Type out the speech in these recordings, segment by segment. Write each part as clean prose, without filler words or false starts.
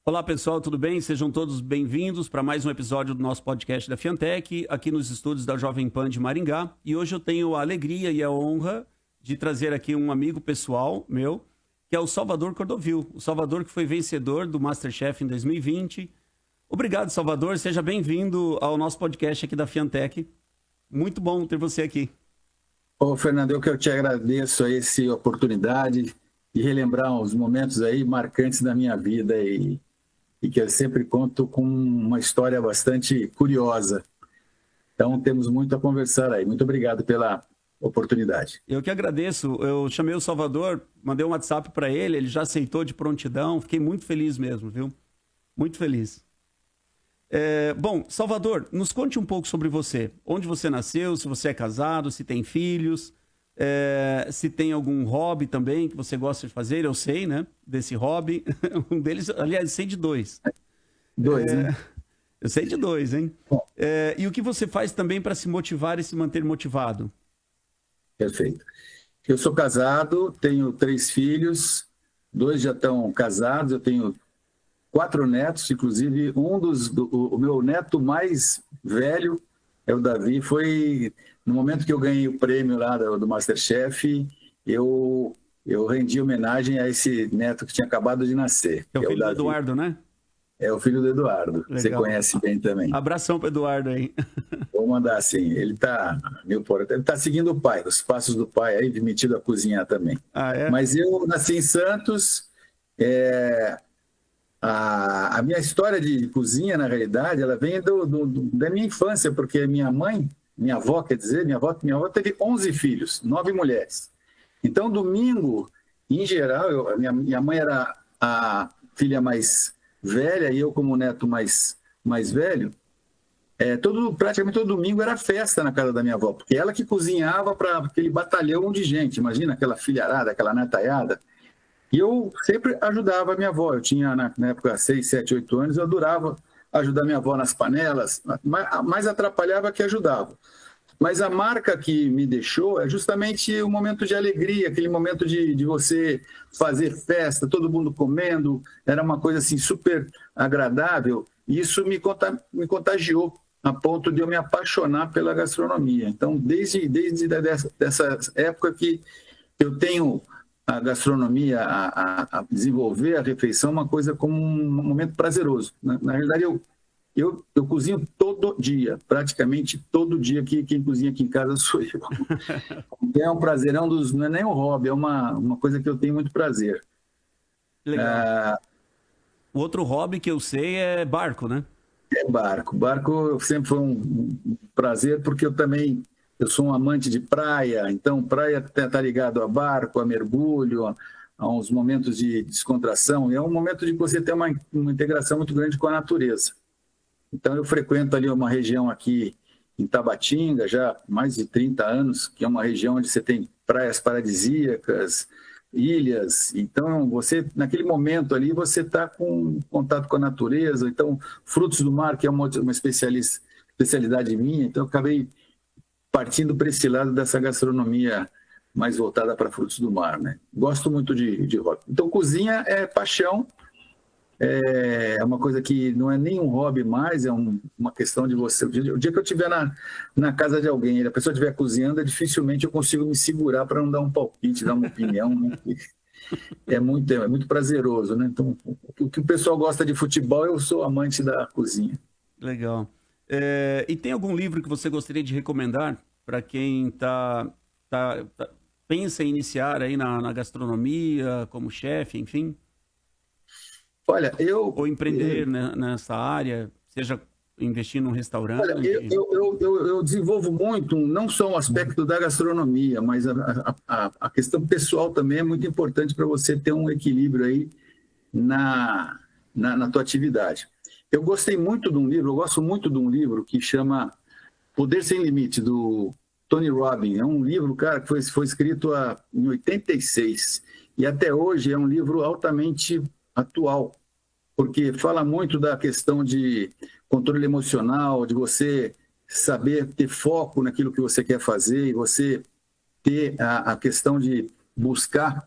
Olá pessoal, tudo bem? Sejam todos bem-vindos para mais um episódio do nosso podcast da Fiantec, aqui nos estúdios da Jovem Pan de Maringá. E hoje eu tenho a alegria e a honra de trazer aqui um amigo pessoal meu, que é o Salvador Cordovil. O Salvador que foi vencedor do MasterChef em 2020. Obrigado, Salvador. Seja bem-vindo ao nosso podcast aqui da Fiantec. Muito bom ter você aqui. Ô, Fernando, eu te agradeço aí essa oportunidade de relembrar os momentos aí marcantes da minha vida e que eu sempre conto com uma história bastante curiosa. Então, temos muito a conversar aí. Muito obrigado pela oportunidade. Eu que agradeço. Eu chamei o Salvador, mandei um WhatsApp para ele, ele já aceitou de prontidão. Fiquei muito feliz mesmo, viu? Muito feliz. Bom, Salvador, nos conte um pouco sobre você. Onde você nasceu, se você é casado, se tem filhos, se tem algum hobby também que você gosta de fazer. Eu sei, né, desse hobby. Um deles, aliás, sei de dois. Dois, né? Eu sei de dois, hein? E o que você faz também para se motivar e se manter motivado? Perfeito. Eu sou casado, tenho 3 filhos, 2 já estão casados, eu tenho 4 netos, inclusive o meu neto mais velho é o Davi. Foi no momento que eu ganhei o prêmio lá do MasterChef, eu rendi homenagem a esse neto que tinha acabado de nascer. É o filho o Davi. do Eduardo, né? É o filho do Eduardo. Legal. Você conhece bem também. Abração para Eduardo aí. Vou mandar assim. Ele está seguindo o pai, os passos do pai aí, metido a cozinhar também. Ah, é? Mas eu nasci em Santos. A minha história de cozinha, na realidade, ela vem da minha infância, porque minha avó, quer dizer, minha avó teve 11 filhos, 9 mulheres. Então, domingo, em geral, minha mãe era a filha mais velha e eu como neto mais velho. Praticamente todo domingo era festa na casa da minha avó, porque ela que cozinhava para aquele batalhão de gente. Imagina aquela filharada, aquela netaiada. E eu sempre ajudava a minha avó. Eu tinha, na época, 6, 7, 8 anos, eu adorava ajudar minha avó nas panelas, mais atrapalhava que ajudava. Mas a marca que me deixou é justamente o momento de alegria, aquele momento de você fazer festa, todo mundo comendo, era uma coisa assim super agradável, e isso me contagiou a ponto de eu me apaixonar pela gastronomia. Então, desde dessa época que eu tenho a gastronomia, a desenvolver a refeição, uma coisa como um momento prazeroso. Na realidade, eu cozinho todo dia, praticamente todo dia, que quem cozinha aqui em casa sou eu. É um prazer, não é nem um hobby, é uma coisa que eu tenho muito prazer. Legal. O outro hobby que eu sei é barco, né? É barco. Barco sempre foi um prazer, porque eu sou um amante de praia, então praia está ligado a barco, a mergulho, a uns momentos de descontração, e é um momento de você ter uma integração muito grande com a natureza. Então eu frequento ali uma região aqui em Tabatinga, já há mais de 30 anos, que é uma região onde você tem praias paradisíacas, ilhas. Então você, naquele momento ali, você está com contato com a natureza. Então, frutos do mar, que é uma especialidade minha, então eu acabei partindo para esse lado dessa gastronomia mais voltada para frutos do mar, né? Gosto muito de hobby. Então, cozinha é paixão, é uma coisa que não é nem um hobby mais, é uma questão de você. O dia que eu estiver na casa de alguém e a pessoa estiver cozinhando, dificilmente eu consigo me segurar para não dar um palpite, dar uma opinião, né? É muito prazeroso, né? Então, o que o pessoal gosta de futebol, eu sou amante da cozinha. Legal. E tem algum livro que você gostaria de recomendar para quem pensa em iniciar aí na gastronomia, como chefe, enfim? Olha, Ou empreender nessa área, seja investir num restaurante? Olha, eu desenvolvo muito, não só o aspecto da gastronomia, mas a questão pessoal também é muito importante para você ter um equilíbrio aí na tua atividade. Eu gosto muito de um livro que chama Poder Sem Limite, do Tony Robbins. É um livro, cara, que foi escrito em 86 e até hoje é um livro altamente atual, porque fala muito da questão de controle emocional, de você saber ter foco naquilo que você quer fazer e você ter a questão de buscar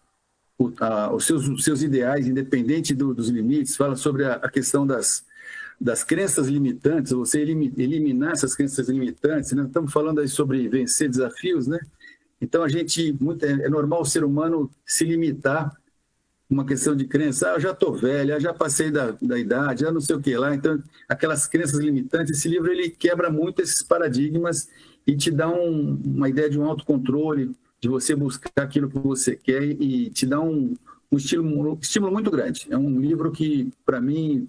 os seus ideais, independente dos limites, fala sobre a questão das crenças limitantes, você eliminar essas crenças limitantes, né? Estamos falando aí sobre vencer desafios, né? Então, é normal o ser humano se limitar uma questão de crença. Eu já estou velha, já passei da idade, já não sei o que lá. Então, aquelas crenças limitantes, esse livro ele quebra muito esses paradigmas e te dá uma ideia de um autocontrole, de você buscar aquilo que você quer e te dá um estímulo muito grande. É um livro que, para mim,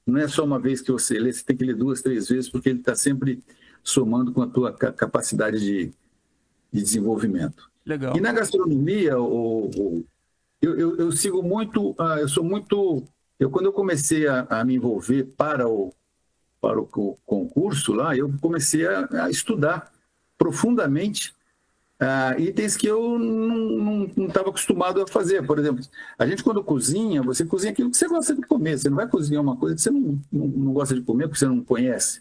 não é só uma vez que você lê, você tem que ler 2, 3 vezes, porque ele está sempre somando com a tua capacidade de desenvolvimento. Legal. E na gastronomia, eu sigo muito, quando eu comecei a me envolver para o concurso lá, eu comecei a estudar profundamente itens que eu não estava acostumado a fazer. Por exemplo, a gente quando cozinha, você cozinha aquilo que você gosta de comer, você não vai cozinhar uma coisa que você não gosta de comer porque você não conhece.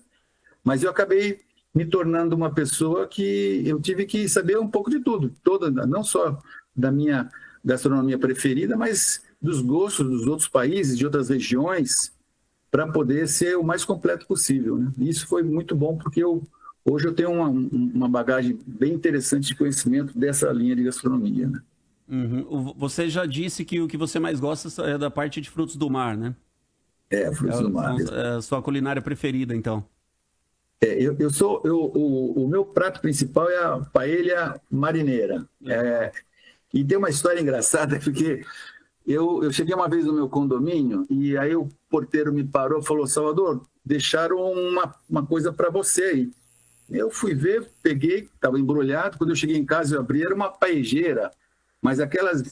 Mas eu acabei me tornando uma pessoa que eu tive que saber um pouco de tudo, não só da minha gastronomia preferida, mas dos gostos dos outros países, de outras regiões, para poder ser o mais completo possível, né? E isso foi muito bom, porque hoje eu tenho uma bagagem bem interessante de conhecimento dessa linha de gastronomia, né? Uhum. Você já disse que o que você mais gosta é da parte de frutos do mar, né? Frutos do mar. É a sua culinária preferida, então. O meu prato principal é a paella marineira. E tem uma história engraçada, porque eu cheguei uma vez no meu condomínio e aí o porteiro me parou e falou: Salvador, deixaram uma coisa para você aí. Eu fui ver, peguei, estava embrulhado. Quando eu cheguei em casa, eu abri, era uma paejeira, mas aquelas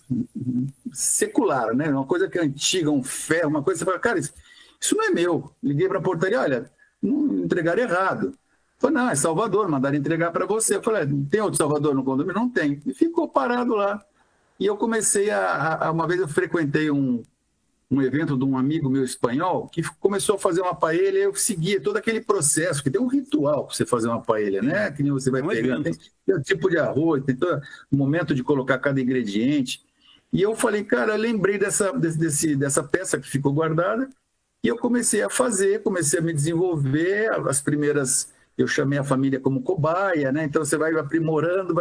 secular, né? Uma coisa que é antiga, um ferro, uma coisa que você fala, cara, isso não é meu. Liguei para a portaria, olha, não entregaram errado. Falei, não, é Salvador, mandaram entregar para você. Eu falei, tem outro Salvador no condomínio? Não tem. E ficou parado lá. E eu comecei uma vez eu frequentei um evento de um amigo meu espanhol que começou a fazer uma paella e eu seguia todo aquele processo, que tem um ritual para você fazer uma paella, né? Que nem você vai pegar, tem um tipo de arroz, tem todo o momento de colocar cada ingrediente. E eu falei, cara, eu lembrei dessa peça que ficou guardada e eu comecei a fazer, comecei a me desenvolver. As primeiras, eu chamei a família como cobaia, né? Então você vai aprimorando,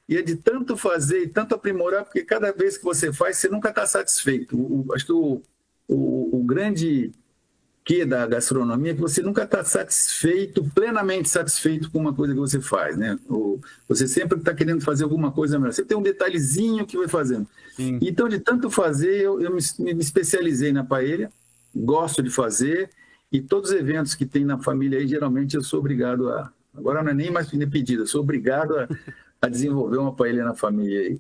e é de tanto fazer e tanto aprimorar, porque cada vez que você faz, você nunca está satisfeito. Acho que o grande quê da gastronomia é que você nunca está plenamente satisfeito com uma coisa que você faz, né? Você sempre está querendo fazer alguma coisa melhor. Você tem um detalhezinho que vai fazendo. Sim. Então, de tanto fazer, eu me especializei na paella, gosto de fazer, e todos os eventos que tem na família aí, geralmente eu sou obrigado agora não é nem mais pedido, eu sou obrigado a desenvolver uma paella na família aí.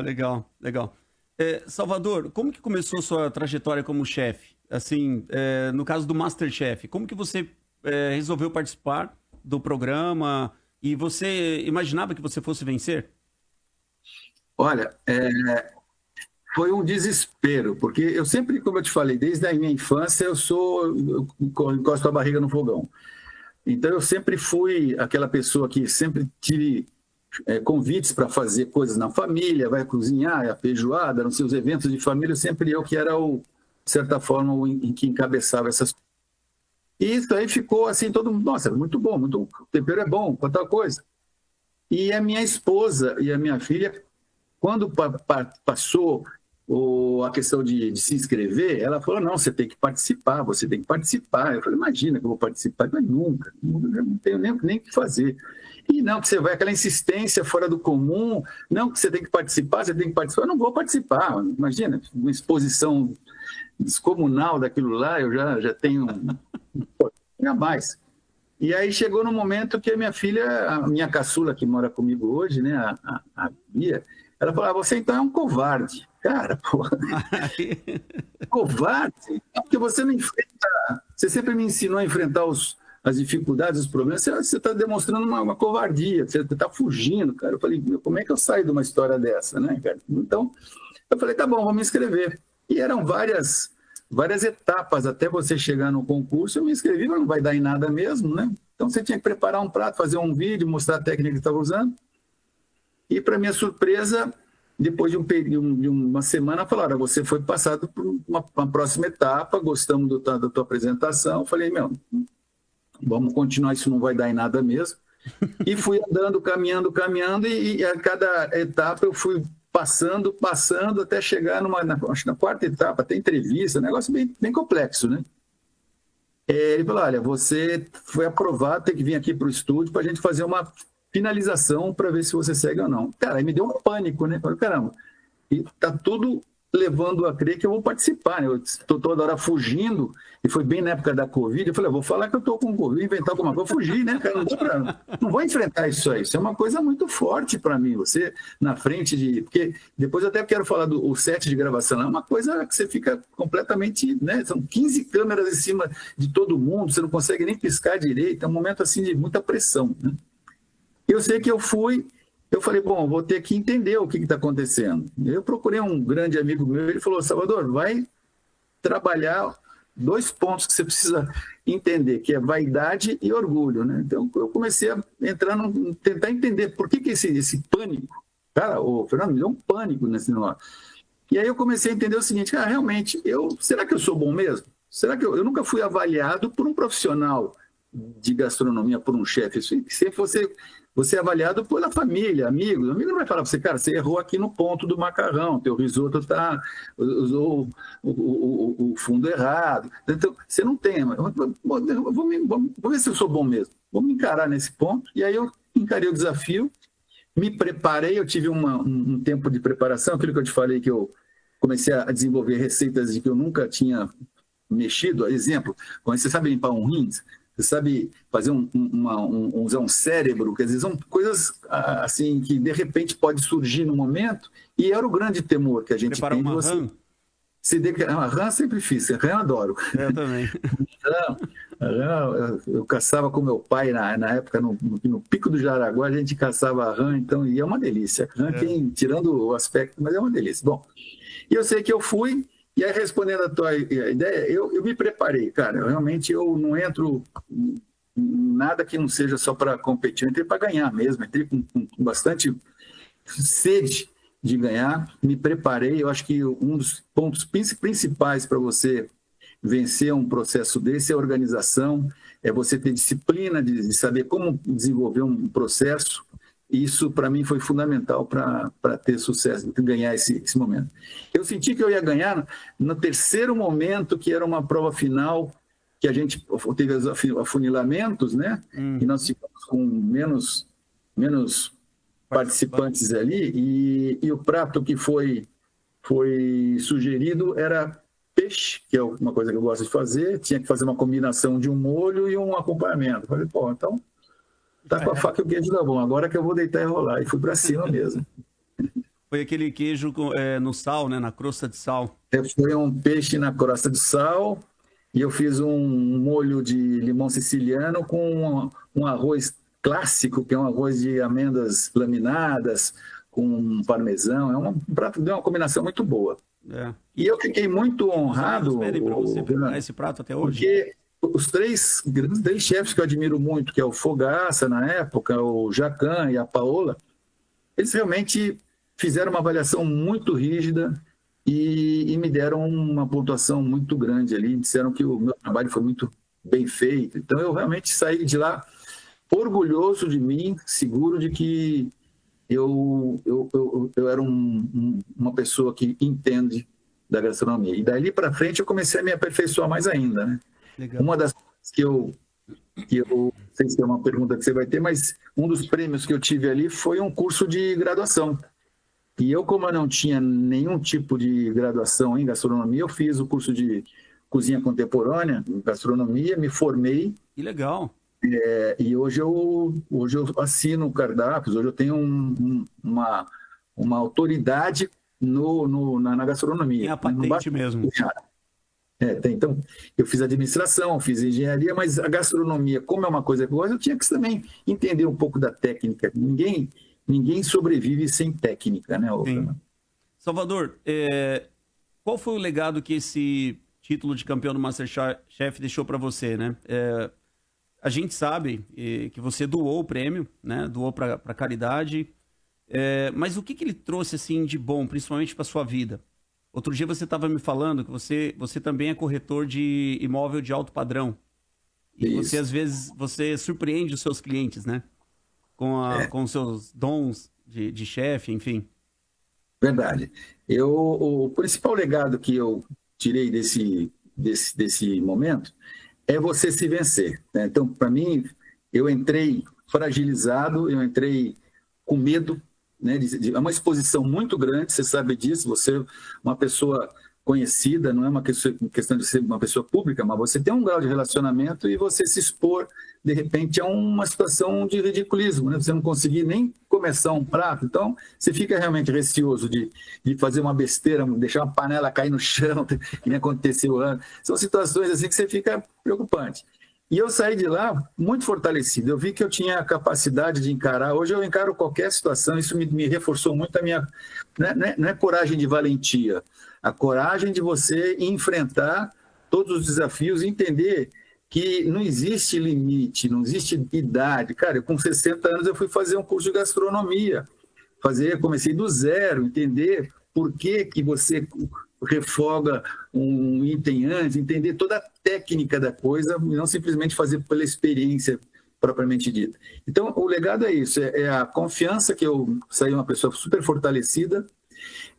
Legal, legal. Salvador, como que começou sua trajetória como chefe? Assim, no caso do MasterChef, como que você resolveu participar do programa e você imaginava que você fosse vencer? Olha, foi um desespero, porque eu sempre, como eu te falei, desde a minha infância eu encosto a barriga no fogão. Então eu sempre fui aquela pessoa que sempre tive convites para fazer coisas na família, vai cozinhar, a feijoada, nos seus eventos de família, sempre eu que era, de certa forma, em que encabeçava essas coisas. E isso aí ficou assim, todo mundo, nossa, muito bom, o tempero é bom, tal coisa. E a minha esposa e a minha filha, quando passou a questão de se inscrever, ela falou, não, você tem que participar. Eu falei, imagina que eu vou participar. Mas nunca, não tenho nem o que fazer. E não, que você vai, aquela insistência fora do comum, não, que você tem que participar. Eu não vou participar. Imagina, uma exposição descomunal daquilo lá, eu já tenho mais. E aí chegou no momento que a minha filha, a minha caçula que mora comigo hoje, né, a Bia, ela falou, você então é um covarde. Cara, pô, covarde? Porque você não enfrenta, você sempre me ensinou a enfrentar as dificuldades, os problemas, você está demonstrando uma covardia, você está fugindo, cara. Eu falei, como é que eu saio de uma história dessa, né, cara? Então, eu falei, tá bom, vou me inscrever. E eram várias etapas até você chegar no concurso. Eu me inscrevi, mas não vai dar em nada mesmo, né? Então, você tinha que preparar um prato, fazer um vídeo, mostrar a técnica que estava usando. E, para minha surpresa, Depois de de uma semana, falaram: você foi passado por uma próxima etapa, gostamos da tua apresentação. Eu falei: meu, vamos continuar, isso não vai dar em nada mesmo. E fui andando, caminhando, e a cada etapa eu fui passando, até chegar acho que na quarta etapa, até entrevista, um negócio bem complexo, né? Ele falou: olha, você foi aprovado, tem que vir aqui para o estúdio para a gente fazer uma finalização para ver se você segue ou não. Cara, aí me deu um pânico, né? Falei: caramba, e tá tudo levando a crer que eu vou participar, né? Eu estou toda hora fugindo, e foi bem na época da Covid. Eu falei: eu vou falar que eu estou com Covid, inventar alguma coisa, fugir, né, cara? Não vou enfrentar isso aí. Isso é uma coisa muito forte para mim. Você na frente de. Porque depois eu até quero falar do set de gravação. É uma coisa que você fica completamente, né? São 15 câmeras em cima de todo mundo, você não consegue nem piscar direito. É um momento assim de muita pressão, né? Eu sei que eu falei: bom, vou ter que entender o que está acontecendo. Eu procurei um grande amigo meu, ele falou: Salvador, vai trabalhar 2 pontos que você precisa entender, que é vaidade e orgulho, né? Então, eu comecei a tentar entender por que esse pânico. Cara, o Fernando me deu um pânico nesse negócio. E aí eu comecei a entender o seguinte: realmente, será que eu sou bom mesmo? Será que eu nunca fui avaliado por um profissional de gastronomia, por um chefe? Sempre você é avaliado pela família, amigos. O amigo não vai falar para você: cara, você errou aqui no ponto do macarrão, teu risoto usou o fundo errado. Então, você não tem. Vou ver se eu sou bom mesmo. Vou me encarar nesse ponto. E aí eu encarei o desafio, me preparei, eu tive um tempo de preparação, aquilo que eu te falei, que eu comecei a desenvolver receitas de que eu nunca tinha mexido. Exemplo, quando você sabe limpar um rins, você sabe fazer usar um cérebro, quer dizer, são coisas assim que de repente pode surgir no momento, e era o grande temor que a gente Preparar tem. uma rã? Uma rã sempre fiz, rã eu adoro. Eu também. Eu caçava com meu pai na época, no Pico do Jaraguá, a gente caçava rã, então, e é uma delícia. Rã, tirando o aspecto, mas é uma delícia. Bom, e eu sei que eu fui. E aí, respondendo a tua ideia, eu me preparei, cara. Realmente eu não entro em nada que não seja só para competir. Eu entrei para ganhar mesmo. Entrei com bastante sede de ganhar. Me preparei. Eu acho que um dos pontos principais para você vencer um processo desse é a organização, é você ter disciplina de saber como desenvolver um processo. Isso, para mim, foi fundamental para ter sucesso, ganhar esse momento. Eu senti que eu ia ganhar no terceiro momento, que era uma prova final, que a gente teve os afunilamentos, né? E nós ficamos com menos participantes ali, e o prato que foi sugerido era peixe, que é uma coisa que eu gosto de fazer. Tinha que fazer uma combinação de um molho e um acompanhamento. Falei: pô, então tá com a faca e o queijo da bom, agora que eu vou deitar e rolar. E fui para cima mesmo. Foi aquele queijo no sal, né? Na crosta de sal. Foi um peixe na crosta de sal, e eu fiz um molho de limão siciliano com um arroz clássico, que é um arroz de amêndoas laminadas, com parmesão. É um prato, deu uma combinação muito boa. E eu fiquei muito honrado. Pedem para você preparar esse prato até hoje? Porque os três chefes que eu admiro muito, que é o Fogaça, na época, o Jacan e a Paola, eles realmente fizeram uma avaliação muito rígida e me deram uma pontuação muito grande ali. Disseram que o meu trabalho foi muito bem feito. Então, eu realmente saí de lá orgulhoso de mim, seguro de que eu era uma pessoa que entende da gastronomia. E dali para frente eu comecei a me aperfeiçoar mais ainda, né? Legal. Uma das coisas que eu não sei se é uma pergunta que você vai ter, mas um dos prêmios que eu tive ali foi um curso de graduação. E eu, como eu não tinha nenhum tipo de graduação em gastronomia, eu fiz o curso de cozinha contemporânea, em gastronomia, me formei. Que legal. E hoje eu assino cardápios, hoje eu tenho uma autoridade na gastronomia. Tem a patente mesmo. Então, eu fiz administração, fiz engenharia, mas a gastronomia, como é uma coisa que eu gosto, eu tinha que também entender um pouco da técnica. Ninguém sobrevive sem técnica, né? Salvador, qual foi o legado que esse título de campeão do MasterChef deixou para você, né? A gente sabe que você doou o prêmio, né? Doou para caridade. Mas o que ele trouxe assim de bom, principalmente para sua vida? Outro dia você estava me falando que você também é corretor de imóvel de alto padrão. E você, Isso. às vezes, você surpreende os seus clientes, né? É, Com os seus dons de chefe, enfim. verdade. O principal legado que eu tirei desse momento é você se vencer, né? Então, para mim, eu entrei fragilizado, eu entrei com medo, né? É uma exposição muito grande, você sabe disso, você é uma pessoa conhecida, não é uma questão de ser uma pessoa pública, mas você tem um grau de relacionamento e você se expor, de repente, a uma situação de ridiculismo, né? Você não conseguir nem começar um prato, então você fica realmente receoso de fazer uma besteira, deixar uma panela cair no chão, que nem aconteceu antes. São situações assim que você fica preocupante. E eu saí de lá muito fortalecido. Eu vi que eu tinha a capacidade de encarar. Hoje eu encaro qualquer situação. Isso me reforçou muito a minha. Não é coragem de valentia, a coragem de você enfrentar todos os desafios e entender que não existe limite, não existe idade. Cara, eu, com 60 anos eu fui fazer um curso de gastronomia. Comecei do zero, entender por que, que você refoga um item antes, entender toda a técnica da coisa, e não simplesmente fazer pela experiência propriamente dita. Então, o legado é isso, é a confiança que eu saí uma pessoa super fortalecida.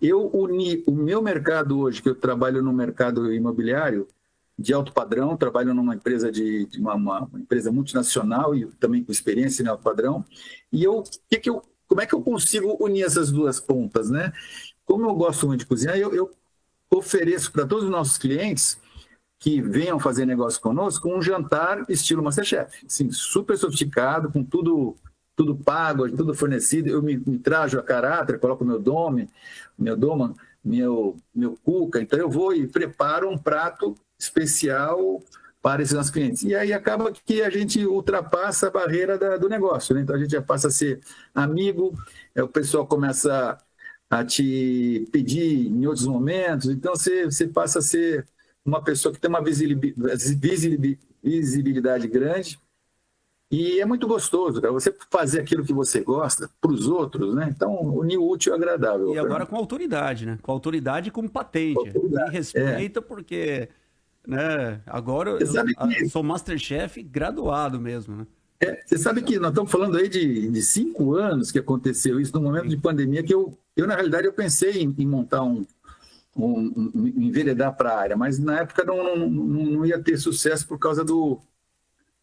Eu uni o meu mercado hoje, que eu trabalho no mercado imobiliário de alto padrão, trabalho numa empresa uma empresa multinacional e também com experiência em alto padrão. E como é que eu consigo unir essas duas pontas, né? Como eu gosto muito de cozinhar, eu ofereço para todos os nossos clientes que venham fazer negócio conosco um jantar estilo MasterChef, assim, super sofisticado, com tudo pago, tudo fornecido. Eu me trajo a caráter, coloco meu doma, meu cuca. Então eu vou e preparo um prato especial para esses nossos clientes. E aí acaba que a gente ultrapassa a barreira do negócio, né? Então a gente já passa a ser amigo, o pessoal começa a te pedir em outros momentos, então você passa a ser uma pessoa que tem uma visibilidade grande, e é muito gostoso, cara, você fazer aquilo que você gosta para os outros, né? Então, unir o útil ao agradável. E agora com autoridade, né? Com autoridade e com patente. Me É. respeita porque, né? Agora Você sabe que sou MasterChef graduado mesmo, né? Você sabe que nós estamos falando aí de 5 anos que aconteceu isso, no momento Sim. de pandemia, que na realidade, eu pensei em montar enveredar para a área, mas na época não ia ter sucesso por causa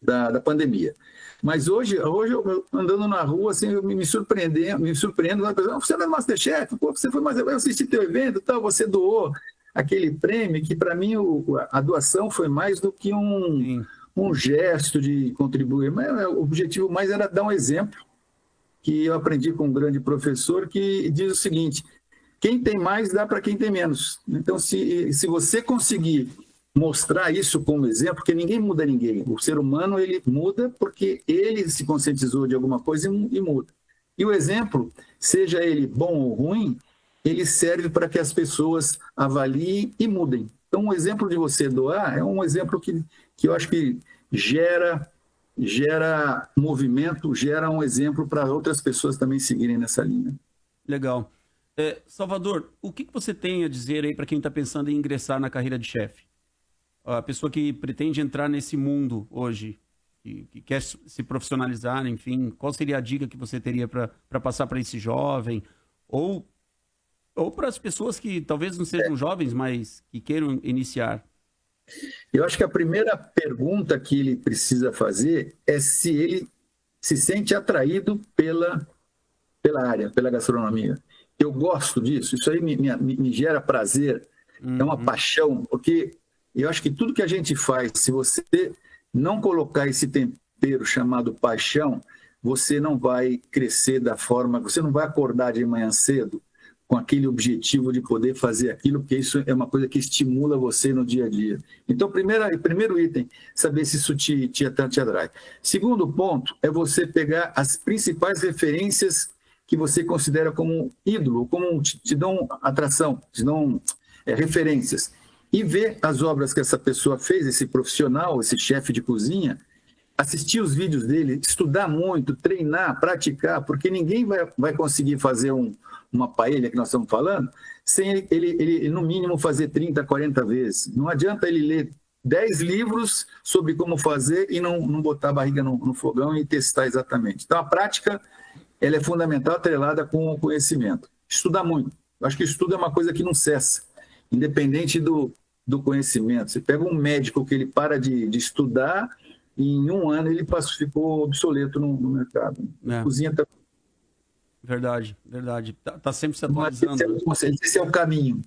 da pandemia. Mas hoje eu andando na rua, assim, eu me surpreendo, uma pessoa, você não é MasterChef? Pô, você foi eu assisti teu evento, tal, você doou aquele prêmio, que para mim a doação foi mais do que Sim. um gesto de contribuir, mas o objetivo mais era dar um exemplo, que eu aprendi com um grande professor, que diz o seguinte: quem tem mais dá para quem tem menos. Então, se você conseguir mostrar isso como exemplo, porque ninguém muda ninguém, o ser humano ele muda porque ele se conscientizou de alguma coisa e muda. E o exemplo, seja ele bom ou ruim, ele serve para que as pessoas avaliem e mudem. Então, um exemplo de você doar é um exemplo que eu acho que gera movimento, gera um exemplo para outras pessoas também seguirem nessa linha. Legal. Salvador, o que você tem a dizer aí para quem está pensando em ingressar na carreira de chefe? A pessoa que pretende entrar nesse mundo hoje, que quer se profissionalizar, enfim, qual seria a dica que você teria para passar para esse jovem? Ou para as pessoas que talvez não sejam jovens, mas que queiram iniciar? Eu acho que a primeira pergunta que ele precisa fazer é se ele se sente atraído pela área, pela gastronomia. Eu gosto disso, isso aí me gera prazer, é uma paixão, porque eu acho que tudo que a gente faz, se você não colocar esse tempero chamado paixão, você não vai crescer você não vai acordar de manhã cedo com aquele objetivo de poder fazer aquilo, porque isso é uma coisa que estimula você no dia a dia. Então, primeiro item, saber se isso te atrai. Segundo ponto, é você pegar as principais referências que você considera como ídolo, como te dão atração, te dão referências, e ver as obras que essa pessoa fez, esse profissional, esse chefe de cozinha, assistir os vídeos dele, estudar muito, treinar, praticar, porque ninguém vai conseguir fazer uma paella que nós estamos falando sem ele, no mínimo, fazer 30, 40 vezes. Não adianta ele ler 10 livros sobre como fazer e não botar a barriga no fogão e testar exatamente. Então, a prática ela é fundamental, atrelada com o conhecimento. Estudar muito. Eu acho que estudo é uma coisa que não cessa, independente do conhecimento. Você pega um médico que ele para de estudar e em um ano ele ficou obsoleto no mercado. Cozinha também. Verdade, verdade. Tá sempre se atualizando. Esse é o caminho.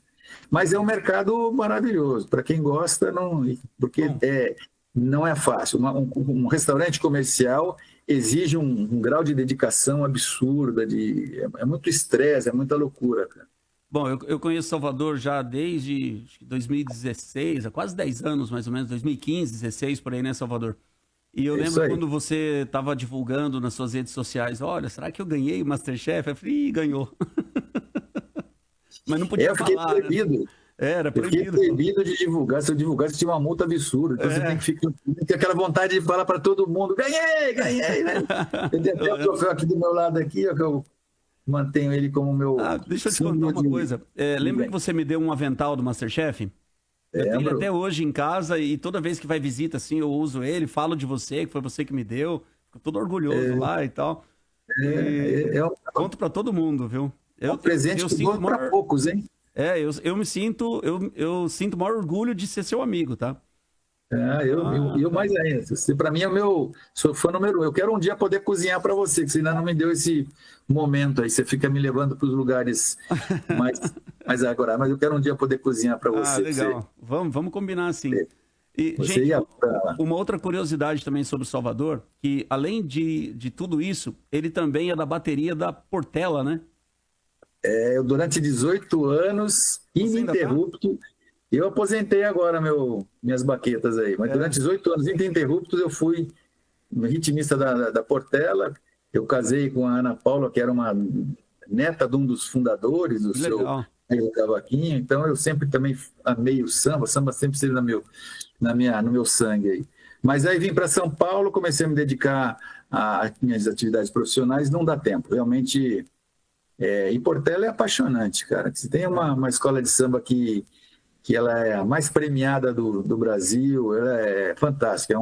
Mas é um mercado maravilhoso. Para quem gosta, porque não é fácil. Um restaurante comercial exige um grau de dedicação absurda, é muito estresse, é muita loucura, cara. Bom, eu conheço Salvador já desde 2016, há quase 10 anos mais ou menos, 2015, 2016, por aí, né, Salvador? E eu lembro quando você estava divulgando nas suas redes sociais, olha, será que eu ganhei o MasterChef? Eu falei, ganhou. Mas não podia falar. Proibido. Né? Era proibido. Eu fiquei proibido de divulgar. Se eu divulgasse, tinha uma multa absurda. Então você tem que ter aquela vontade de falar para todo mundo, ganhei, né? Eu tenho até o troféu aqui do meu lado, aqui, ó, que eu mantenho ele como meu... deixa eu te contar uma coisa. Lembra que você me deu um avental do MasterChef? Eu tenho ele até hoje em casa e toda vez que vai visita, assim, eu uso ele, falo de você, que foi você que me deu. Fico todo orgulhoso lá e tal. Conto pra todo mundo, viu? É um presente que bom para poucos, hein? Eu sinto o maior orgulho de ser seu amigo, tá? Eu mais ainda. Você, para mim, é o meu... Sou fã número 1. Eu quero um dia poder cozinhar para você, que você ainda não me deu esse momento aí. Você fica me levando para os lugares mais agora. Mas eu quero um dia poder cozinhar para você. Legal. Vamos combinar assim. E, gente, uma outra curiosidade também sobre o Salvador, que além de tudo isso, ele também é da bateria da Portela, né? Eu durante 18 anos, ininterrupto... Eu aposentei agora minhas baquetas aí, mas durante 18 anos ininterruptos eu fui ritmista da Portela. Eu casei com a Ana Paula, que era uma neta de um dos fundadores do seu cavaquinho, então eu sempre também amei o samba sempre esteve no meu sangue aí. Mas aí vim para São Paulo, comecei a me dedicar às minhas atividades profissionais, não dá tempo, realmente. E Portela é apaixonante, cara. Você tem uma escola de samba que ela é a mais premiada do Brasil, ela é fantástica,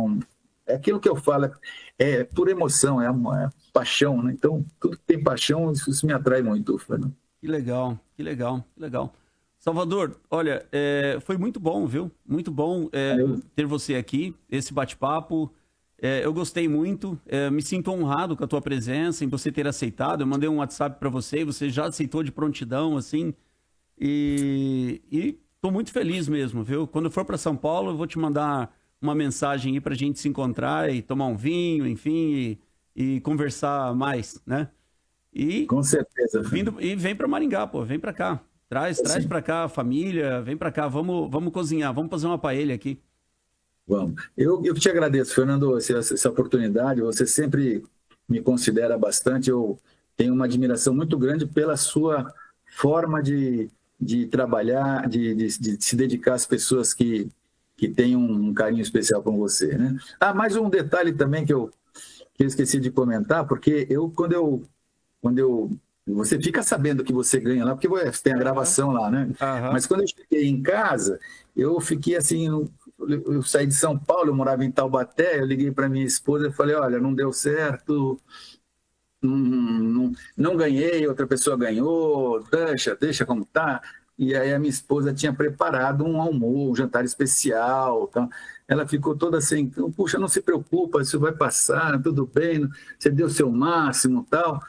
é aquilo que eu falo, é por emoção, é uma paixão, né? Então, tudo que tem paixão, isso me atrai muito, Fernando. Que legal, que legal, que legal. Salvador, olha, foi muito bom, viu? Muito bom ter você aqui, esse bate-papo. Eu gostei muito, me sinto honrado com a tua presença, em você ter aceitado. Eu mandei um WhatsApp para você e você já aceitou de prontidão, assim, e tô muito feliz mesmo, viu? Quando eu for para São Paulo, eu vou te mandar uma mensagem aí pra gente se encontrar e tomar um vinho, enfim, e conversar mais, né? E com certeza. E vem para Maringá, pô, vem para cá. Traz para cá a família, vem para cá, vamos cozinhar, vamos fazer uma paella aqui. Vamos. Eu te agradeço, Fernando, essa oportunidade. Você sempre me considera bastante. Eu tenho uma admiração muito grande pela sua forma de trabalhar, de se dedicar às pessoas que têm um carinho especial com você, né? Mais um detalhe também que eu esqueci de comentar, porque você fica sabendo que você ganha lá, porque você tem a gravação lá, né? Mas quando eu cheguei em casa, eu fiquei assim, eu saí de São Paulo, eu morava em Taubaté, eu liguei para minha esposa e falei, olha, não deu certo, não ganhei, outra pessoa ganhou, deixa como tá. E aí a minha esposa tinha preparado um almoço, um jantar especial. Então ela ficou toda assim, puxa, não se preocupa, isso vai passar, tudo bem, você deu o seu máximo, tal.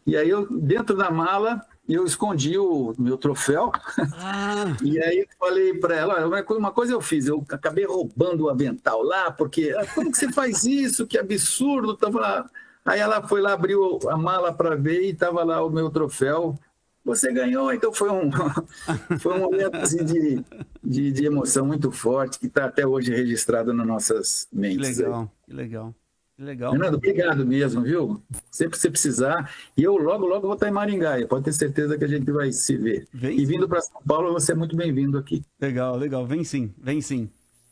E aí eu, dentro da mala, eu escondi o meu troféu. E aí eu falei para ela, olha, uma coisa eu fiz, eu acabei roubando o avental lá, porque como que você faz isso? Que absurdo! Tava lá. Aí ela foi lá, abriu a mala para ver e estava lá o meu troféu. Você ganhou, então foi um momento assim, de emoção muito forte, que está até hoje registrado nas nossas mentes. Que legal. Fernando, obrigado mesmo, viu? Sempre que você precisar. E eu logo vou estar em Maringá, pode ter certeza que a gente vai se ver. E vindo para São Paulo, você é muito bem-vindo aqui. Legal. Vem sim.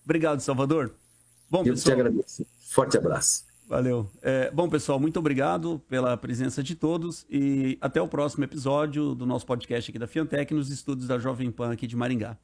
Obrigado, Salvador. Bom, eu te agradeço. Forte abraço. Valeu. Bom, pessoal, muito obrigado pela presença de todos e até o próximo episódio do nosso podcast aqui da Fiantec, nos estúdios da Jovem Pan aqui de Maringá.